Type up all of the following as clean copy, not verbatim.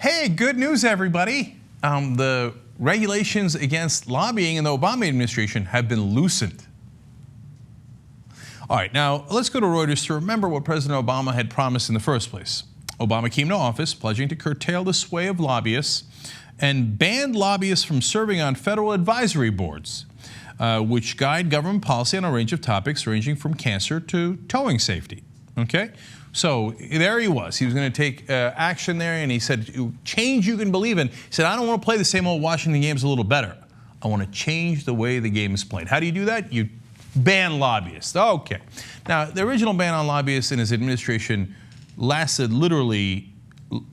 Hey, good news, everybody. The regulations against lobbying in the Obama administration have been loosened. All right, now let's go to Reuters to remember what President Obama had promised in the first place. Obama came to office pledging to curtail the sway of lobbyists and banned lobbyists from serving on federal advisory boards, which guide government policy on a range of topics ranging from cancer to towing safety. Okay? So there he was. He was going to take action there, and he said, change you can believe in. He said, I don't want to play the same old Washington games a little better. I want to change the way the game is played. How do you do that? You ban lobbyists. Okay. Now, the original ban on lobbyists in his administration lasted literally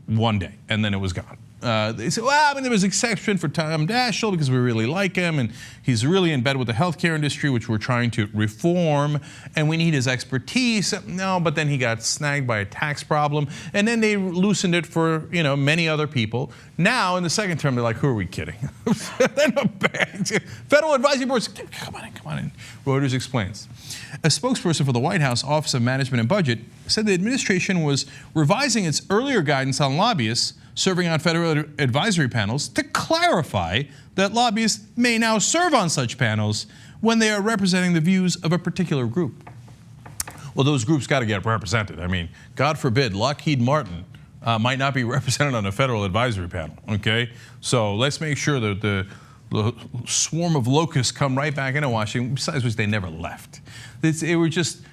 one day, and then it was gone. They said, well, I mean, there was an exception for Tom Daschle because we really like him, and he's really in bed with the healthcare industry, which we're trying to reform, and we need his expertise. No, but then he got snagged by a tax problem, and then they loosened it for, many other people. Now, in the second term, they're like, who are we kidding? They're not bad. Federal advisory boards, come on in. Reuters explains. A spokesperson for the White House Office of Management and Budget said the administration was revising its earlier guidance on lobbyists serving on federal advisory panels to clarify that lobbyists may now serve on such panels when they are representing the views of a particular group. Well, those groups got to get represented. I mean, God forbid, Lockheed Martin might not be represented on a federal advisory panel, okay? So let's make sure that the swarm of locusts come right back into Washington, besides which they never left. They were just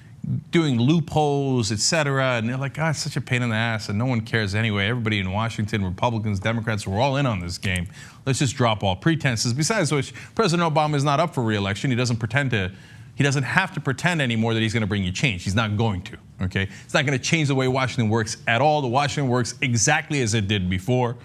doing loopholes, et cetera, and they're like, God, it's such a pain in the ass, and no one cares anyway. Everybody in Washington, Republicans, Democrats, we're all in on this game. Let's just drop all pretenses. Besides which, President Obama is not up for re-election. He doesn't have to pretend anymore that he's going to bring you change. He's not going to, okay? It's not going to change the way Washington works at all. The Washington works exactly as it did before.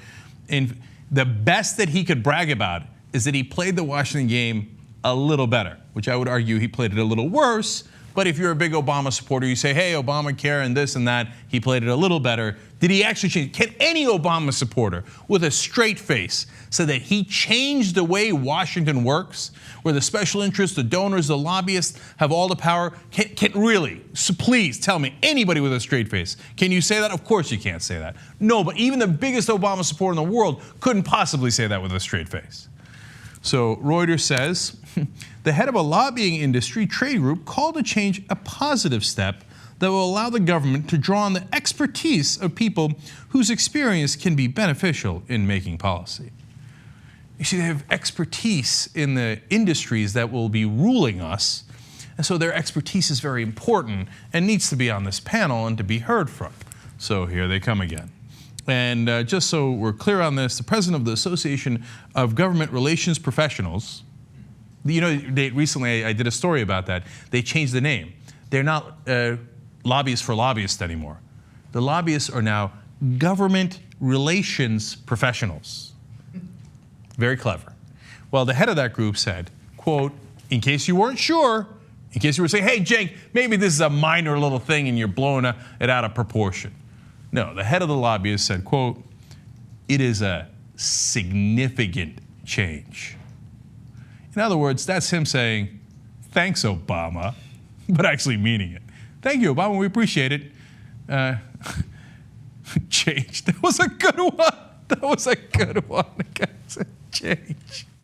And the best that he could brag about is that he played the Washington game a little better, which I would argue he played it a little worse. But if you're a big Obama supporter, you say, hey, Obamacare and this and that, he played it a little better. Did he actually change? Can any Obama supporter with a straight face say that he changed the way Washington works, where the special interests, the donors, the lobbyists have all the power? Can really? So please tell me, anybody with a straight face, can you say that? Of course you can't say that. No, but even the biggest Obama supporter in the world couldn't possibly say that with a straight face. So Reuters says, the head of a lobbying industry trade group called the change a positive step that will allow the government to draw on the expertise of people whose experience can be beneficial in making policy. You see, they have expertise in the industries that will be ruling us, and so their expertise is very important and needs to be on this panel and to be heard from. So here they come again. And just so we're clear on this, the president of the Association of Government Relations Professionals, recently I did a story about that. They changed the name. They're not lobbyists for lobbyists anymore. The lobbyists are now government relations professionals. Very clever. Well, the head of that group said, quote, in case you weren't sure, in case you were saying, hey, Cenk, maybe this is a minor little thing and you're blowing it out of proportion. No, the head of the lobbyists said, quote, it is a significant change. In other words, that's him saying, thanks, Obama, but actually meaning it. Thank you, Obama, we appreciate it. Change. That was a good one. Change.